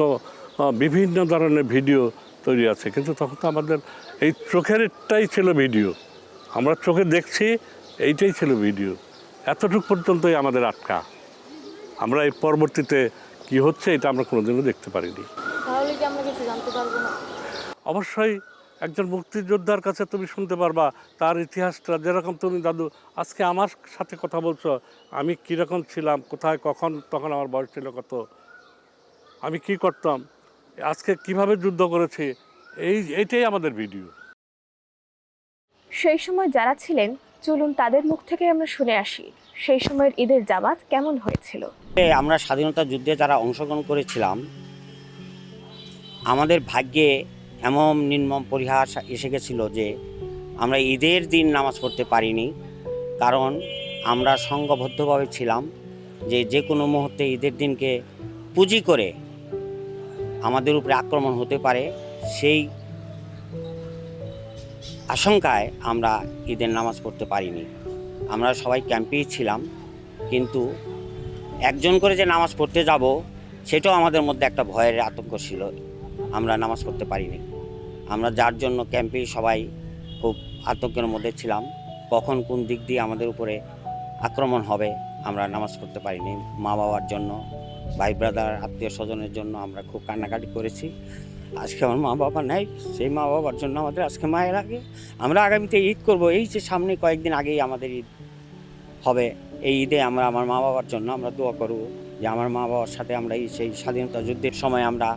বিভিন্ন ধরনের ভিডিও তৈরি আছে, কিন্তু তখন তো আমাদের এই চোখেরটাই ছিল ভিডিও। আমরা চোখে দেখছি, এইটাই ছিল ভিডিও। এতটুকু পর্যন্তই আমাদের আটকা। আমরা এই পরবর্তীতে কি হচ্ছে এটা আমরা কোনোদিনও দেখতে পারিনি। তাহলে কি আমরা কিছু জানতে পারবো না? অবশ্যই একজন মুক্তিযোদ্ধার কাছে তুমি শুনতে পারবা তার ইতিহাসটা। যেরকম তুমি দাদু আজকে আমার সাথে কথা বলছো, আমি কীরকম ছিলাম, কোথায়, কখন, তখন আমার বয়স ছিল কত, আমি কি করতাম, আজকে কিভাবে যুদ্ধ করেছি, এইটাই আমাদের ভিডিও। সেই সময় যারা ছিলেন, চলুন তাদের মুখ থেকে আমরা শুনে আসি সেই সময়ের ঈদের জামাত কেমন হয়েছিল। আমরা স্বাধীনতা যুদ্ধে যারা অংশগ্রহণ করেছিলাম, আমাদের ভাগ্যে এমন নির্মম পরিহাস এসে গেছিল যে আমরা ঈদের দিন নামাজ পড়তে পারিনি। কারণ আমরা সংঘবদ্ধভাবে ছিলাম যে কোনো মুহূর্তে ঈদের দিনকে পুঁজি করে আমাদের উপরে আক্রমণ হতে পারে, সেই আশঙ্কায় আমরা ঈদের নামাজ পড়তে পারিনি। আমরা সবাই ক্যাম্পেই ছিলাম, কিন্তু একজন করে যে নামাজ পড়তে যাব সেটাও আমাদের মধ্যে একটা ভয়ের আতঙ্ক ছিল। আমরা নামাজ পড়তে পারিনি। আমরা যার জন্য ক্যাম্পে সবাই খুব আতঙ্কের মধ্যে ছিলাম, কখন কোন দিক দিয়ে আমাদের উপরে আক্রমণ হবে আমরা নামাজ পড়তে পারিনি। মা বাবার জন্য, ভাই ব্রাদার, আত্মীয় স্বজনের জন্য আমরা খুব কান্নাকাটি করেছি। আজকে আমার মা বাবা নেই, সেই মা বাবার জন্য আমাদের আজকে মায়ের আগে আমরা আগামীতে ঈদ করব। এই যে সামনে কয়েকদিন আগেই আমাদের ঈদ হবে, এই ঈদে আমরা আমার মা বাবার জন্য আমরা দোয়া করব যে আমার মা বাবার সাথে আমরা সেই স্বাধীনতা যুদ্ধের সময় আমরা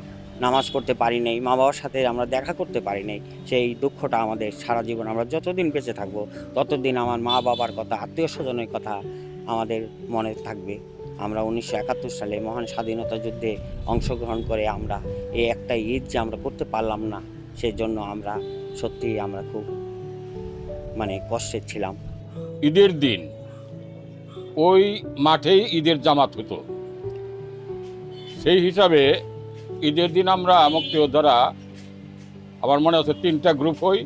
নামাজ পড়তে পারি নাই, মা বাবার সাথে আমরা দেখা করতে পারি নাই। সেই দুঃখটা আমাদের সারা জীবন, আমরা যতদিন বেঁচে থাকবো ততদিন আমার মা বাবার কথা, আত্মীয় স্বজনের কথা আমাদের মনে থাকবে। আমরা 1971 সালে মহান স্বাধীনতা যুদ্ধে অংশগ্রহণ করে আমরা এই একটা ঈদ যে আমরা করতে পারলাম না, সেই জন্য আমরা সত্যিই আমরা খুব কষ্টে ছিলাম। ঈদের দিন ওই মাঠেই ঈদের জামাত হতো। সেই হিসাবে ঈদের দিন আমরা মুক্তিযোদ্ধারা, আমার মনে আছে 3টা গ্রুপ হই।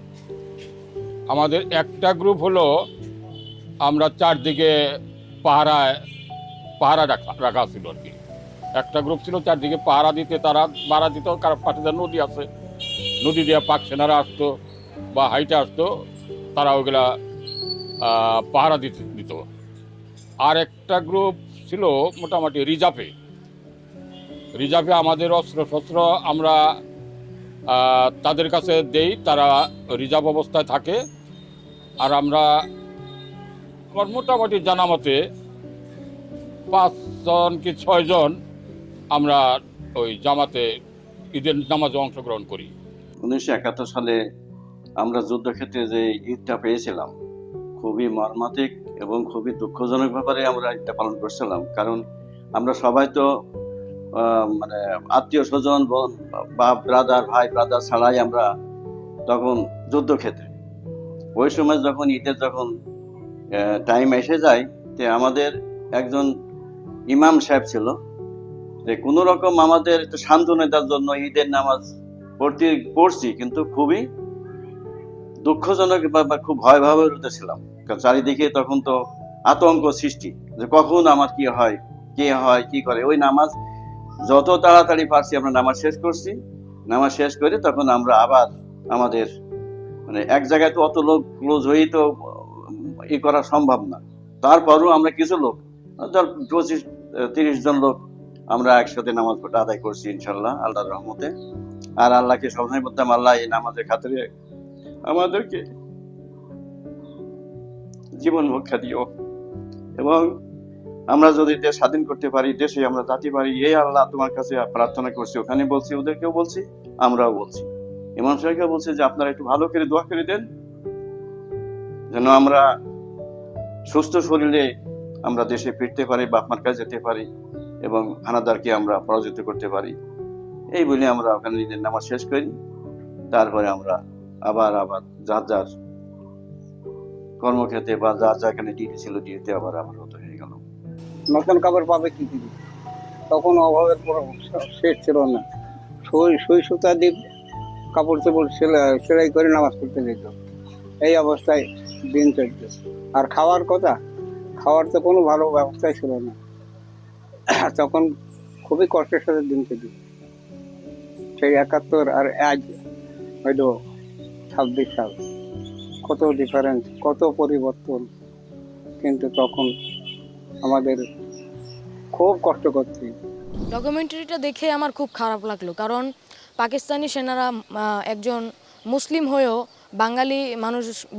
আমাদের একটা গ্রুপ হলো আমরা চারদিকে পাহারা রাখা ছিল আর কি। একটা গ্রুপ ছিল চারদিকে পাহারা দিতে, তারা পাহারা দিত, কারণ পাশে নদী আছে, নদী দিয়ে পাক সেনারা আসতো বা হাইটে আসতো, তারা ওগুলা পাহারা দিত। আর একটা গ্রুপ ছিল মোটামুটি রিজার্ভে আমাদের অস্ত্র শস্ত্র আমরা তাদের কাছে দেই, তারা রিজার্ভ অবস্থায় থাকে। আর আমরা মোটামুটি জানা মতে 5 জন কি 6 জন আমরা ওই জামাতে ঈদের নামাজে অংশগ্রহণ করি। 1971 সালে আমরা যুদ্ধক্ষেত্রে যে ঈদটা পেয়েছিলাম, খুবই মর্মান্তিক এবং খুবই দুঃখজনক ব্যাপারে আমরা ঈদটা পালন করছিলাম। কারণ আমরা সবাই তো মানে আত্মীয় স্বজন বা ব্রাদার, ভাই ব্রাদার ছাড়াই আমরা তখন যুদ্ধক্ষেত্রে। ওই সময় যখন ঈদের যখন টাইম এসে যায়, তে আমাদের একজন ইমাম সাহেব ছিল, যে কোনো রকম আমাদের একটু সান্ত্বনা দেওয়ার জন্য ঈদের নামাজ পড়ছি, কিন্তু খুবই দুঃখজনক বা খুব ভয়ভাবে উঠেছিলাম। চারিদিকে তখন তো আতঙ্ক সৃষ্টি, যে কখন আমার কি হয়, কে হয়, কি করে। ওই নামাজ যত তাড়াতাড়ি পারছি আমরা নামাজ শেষ করছি। নামাজ শেষ করে তখন আমরা আবার আমাদের মানে এক জায়গায় তো অত লোক ক্লোজ হয়েই তো করা সম্ভব না। তারপরও আমরা কিছু লোক, 25-30 জন লোক আমরা একসাথে নামাজ আদায় করছি ইনশাল্লাহ, আল্লাহর রহমতে। আর আল্লাহকে সবসময় বলতাম, আল্লাহ এই নামাজের খাতিরে আমাদেরকে জীবন রক্ষা দিও, এবং আমরা যদি দেশ স্বাধীন করতে পারি, দেশে আমরা জাতি পারি, এই আল্লাহ তোমার কাছে প্রার্থনা করছি। ওখানে বলছি, ওদেরকেও বলছি, আমরাও বলছি, ইমাম সাহেবকে বলছি যে আপনারা একটু ভালো করে দোয়া করে দেন, যেন আমরা সুস্থ শরীরে আমরা দেশে ফিরতে পারি, বাপ মার কাছে যেতে পারি এবং হানাদারকে আমরা পরাজিত করতে পারি। এই বলে আমরা ওখানে ঈদের নামাজ শেষ করি। তারপরে আমরা আবার যার যার কর্মক্ষেত্রে বা যার যেখানে ডিউটি ছিল ডিউটিতে আবার রত হয়ে গেল। নতুন কাপড় পাবে কি করে? তখন অভাবের শেষ ছিল না। সুই সুতা দিয়ে কাপড় চোপড় সেলাই করে নামাজ পড়তে যেত। এই অবস্থায় দিন চলছে। আর খাওয়ার কথা, খাওয়ার তো কোনো ভালো ব্যবস্থাই ছিল না। তখন খুবই কষ্টের সাথে দিন চলছে। সেই 71 আর আজ হয়তো 26 সাল, কত ডিফারেন্স, কত পরিবর্তন। কিন্তু তখন আমাদের খুব কষ্ট করতে। ডকুমেন্টারিটা দেখে আমার খুব খারাপ লাগলো, কারণ পাকিস্তানি সেনারা একজন মুসলিম হয়েও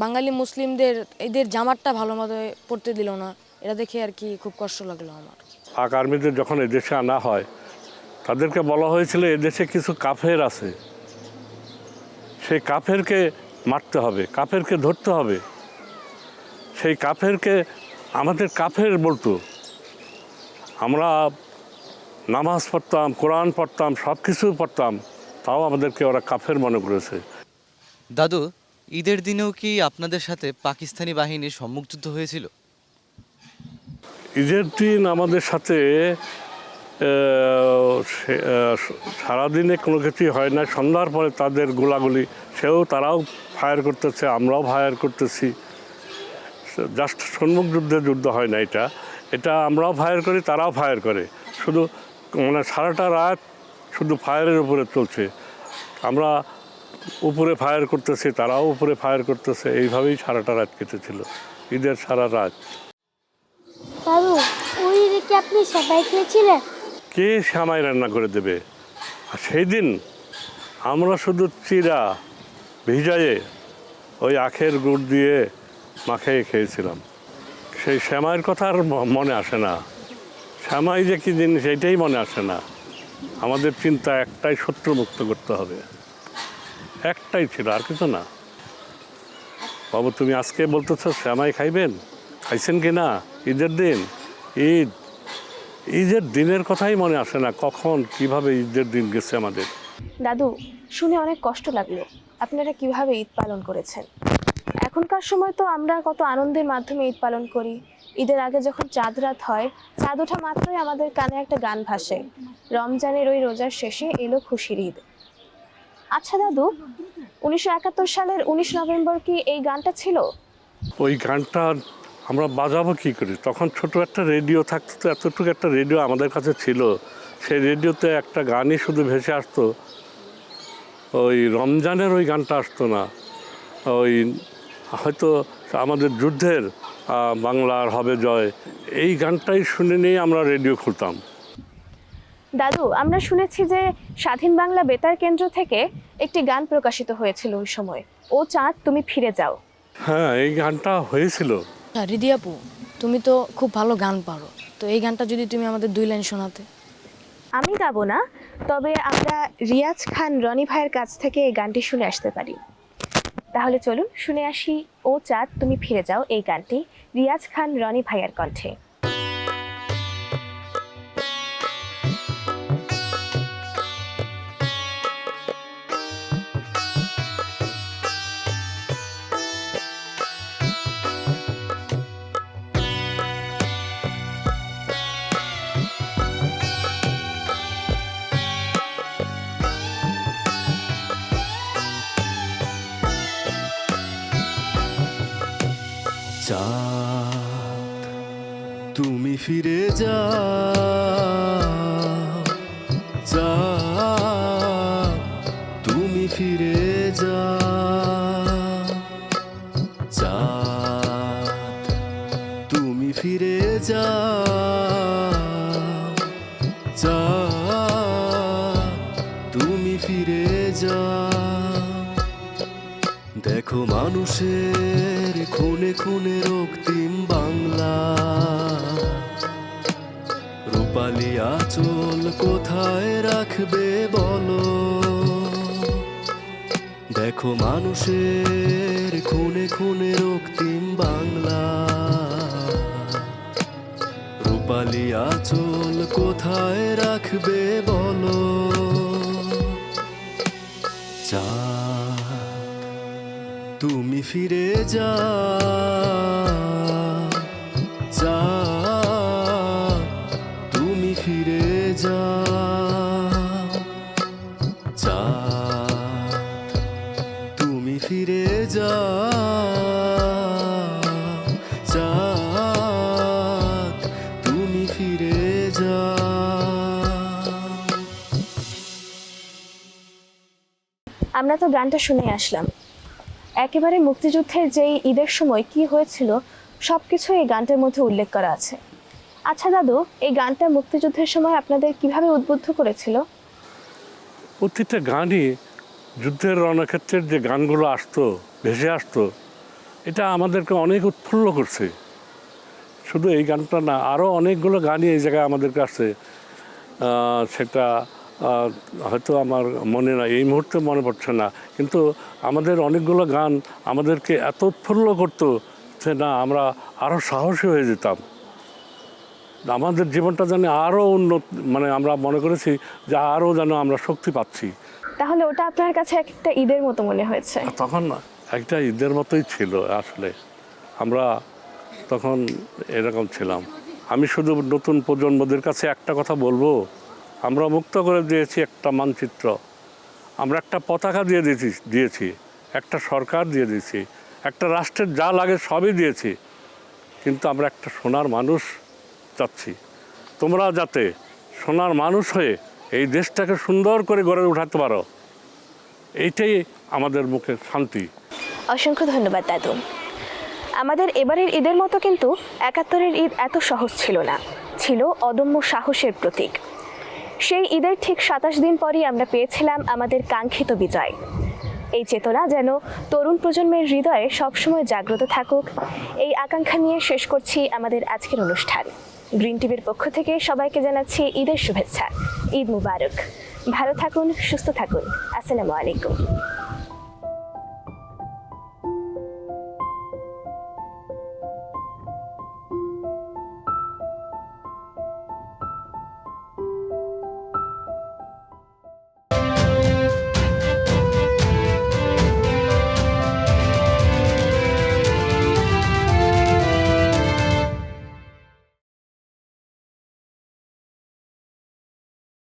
বাঙালি মুসলিমদের এদের জামাতটা ভালো মতো পড়তে দিল না। এটা দেখে আর কি খুব কষ্ট লাগলো আমার। পাক আর্মিদের যখন এদেশে আনা হয়, তাদেরকে বলা হয়েছিল এদেশে কিছু কাফের আছে, সেই কাফেরকে মারতে হবে, কাফেরকে ধরতে হবে। সেই কাফেরকে আমাদের কাফের বলতো। আমরা নামাজ পড়তাম, কোরআন পড়তাম, সব কিছু পড়তাম, তাও আমাদেরকে ওরা কাফের মনে করেছে। দাদু, ঈদের দিনেও কি আপনাদের সাথে পাকিস্তানি বাহিনীর সম্মুখ যুদ্ধ হয়েছিল? ঈদের দিন আমাদের সাথে সারাদিনে কোনো কিছুই হয় না। সন্ধ্যার পরে তাদের গোলাগুলি, তারাও ফায়ার করতেছে, আমরাও ফায়ার করতেছি। জাস্ট সম্মুখ যুদ্ধ হয় না। এটা আমরাও ফায়ার করি, তারাও ফায়ার করে। শুধু মানে সারাটা রাত শুধু ফায়ারের উপরে চলছে। আমরা উপরে ফায়ার করতেছি, তারাও উপরে ফায়ার করতেছে। এইভাবেই সারাটা রাত কেটেছিল, ঈদের সারা রাত। দাদু, ওই ঈদে কি আপনি সেমাই খেয়েছিলেন? কে সেমাই রান্না করে দেবে? আর সেই দিন আমরা শুধু চিরা ভিজায়ে ওই আখের গুড় দিয়ে মাখিয়ে খেয়েছিলাম। সেই সেমাইয়ের কথা আর মনে আসে না। সেমাই যে কী জিনিস এটাই মনে আসে না। আমাদের চিন্তা একটাই, শত্রুমুক্ত করতে হবে, একটাই ছিল, আর কিছু না। বাবু, তুমি আজকে বলতেছ সেমাই খাইবেন, খাইছেন কি না? ঈদের দিন, ঈদের দিনের কথাই মনে আসে না, কখন কিভাবে ঈদের দিন গেছে আমাদের। দাদু, শুনে অনেক কষ্ট লাগলো আপনারা কিভাবে ঈদ পালন করেছেন। এখনকার সময় তো আমরা কত আনন্দের মাধ্যমে ঈদ পালন করি। ঈদের আগে যখন চাঁদ রাত হয়, চাঁদ ওঠা মাত্রই আমাদের কানে একটা গান ভাসে, রমজানের ওই রোজার শেষে এলো খুশির ঈদ। আচ্ছা দাদু, 1971 সালের 19 নভেম্বর কি এই গানটা ছিল? ওই গানটা আমরা বাজাবো কী করে? তখন ছোট একটা রেডিও থাকতো, তো এতটুকু একটা রেডিও আমাদের কাছে ছিল, সেই রেডিওতে একটা গানই শুধু ভেসে আসতো, ওই রমজানের ওই গানটা আসতো না, ওই হয়তো আমাদের যুদ্ধের বাংলার হবে জয় এই গানটাই শুনে নিয়ে আমরা রেডিও খুলতাম। দাদু, আমরা শুনেছি যে স্বাধীন বাংলা বেতার কেন্দ্র থেকে একটি গান প্রকাশিত হয়েছিল ওই সময়, ও চাঁদ তুমি ফিরে যাও। হ্যাঁ, এই গানটা হয়েছিল। রিদি আপু, তুমি তো খুব ভালো গান পারো, তো এই গানটা যদি তুমি আমাদের 2 লাইন শোনাতে। আমি গাবো না, তবে আমরা রিয়াজ খান রনি ভাইয়ের কাছ থেকে এই গানটি শুনে আসতে পারি। তাহলে চলুন শুনে আসি ও চাঁদ তুমি ফিরে যাও এই গানটি রিয়াজ খান রনি ভাইয়ের কণ্ঠে। চাঁদ তুমি ফিরে যাও, চাঁদ তুমি ফিরে যাও, চাঁদ তুমি ফিরে যাও, চাঁদ তুমি ফিরে যাও। দেখো মানুষের খুনে খুনে রক্তিম বাংলা, রূপালী আঁচল কোথায় রাখবে বলো। দেখো মানুষের খুনে খুনে রক্তিম বাংলা, রূপালী আঁচল কোথায় রাখবে বলো। তুমি ফিরে যাও, চাঁদ তুমি ফিরে যাও, চাঁদ তুমি ফিরে যাও, চাঁদ তুমি ফিরে যাও। আমরা তো গানটা শুনে আসলাম, একেবারে মুক্তিযুদ্ধের যেই ঈদের সময় কি হয়েছিল সবকিছু এই গানটার মধ্যে উল্লেখ করা আছে। আচ্ছা দাদু, এই গানটা মুক্তিযুদ্ধের সময় আপনাদের কিভাবে উদ্বুদ্ধ করেছিল? প্রতিটা গানই যুদ্ধের রণক্ষেত্রের যে গানগুলো আসতো, ভেসে আসতো, এটা আমাদেরকে অনেক উৎফুল্ল করছে। শুধু এই গানটা না, আরও অনেকগুলো গানই এই জায়গায় আমাদের কাছে, সেটা হয়তো আমার মনে নাই, এই মুহূর্তে মনে পড়ছে না, কিন্তু আমাদের অনেকগুলো গান আমাদেরকে এত উৎফুল্ল করতো যে না, আমরা আরও সাহসী হয়ে যেতাম, আমাদের জীবনটা যেন আরও উন্নত, মানে আমরা মনে করেছি যে আরও যেন আমরা শক্তি পাচ্ছি। তাহলে ওটা আপনার কাছে একটা ঈদের মতো মনে হয়েছে? তখন একটা ঈদের মতোই ছিল আসলে, আমরা তখন এরকম ছিলাম। আমি শুধু নতুন প্রজন্মদের কাছে একটা কথা বলবো, আমরা মুক্ত করে দিয়েছি একটা মানচিত্র, আমরা একটা পতাকা দিয়েছি, একটা সরকার দিয়ে দিয়েছি, একটা রাষ্ট্রের যা লাগে সবই দিয়েছি, কিন্তু আমরা একটা সোনার মানুষ চাচ্ছি। তোমরা যাতে সোনার মানুষ হয়ে এই দেশটাকে সুন্দর করে গড়ে উঠাতে পারো, এইটাই আমাদের মুখে শান্তি। অসংখ্য ধন্যবাদ দাদু। আমাদের এবারের ঈদের মতো কিন্তু ৭১-এর ঈদ এত সহজ ছিল না, ছিল অদম্য সাহসের প্রতীক। সেই ঈদের ঠিক ২৭ দিন পরই আমরা পেয়েছিলাম আমাদের কাঙ্ক্ষিত বিজয়। এই চেতনা যেন তরুণ প্রজন্মের হৃদয়ে সবসময় জাগ্রত থাকুক, এই আকাঙ্ক্ষা নিয়ে শেষ করছি আমাদের আজকের অনুষ্ঠান। গ্রিন টিভির পক্ষ থেকে সবাইকে জানাচ্ছি ঈদের শুভেচ্ছা। ঈদ মুবারক। ভালো থাকুন, সুস্থ থাকুন। আসসালামু আলাইকুম।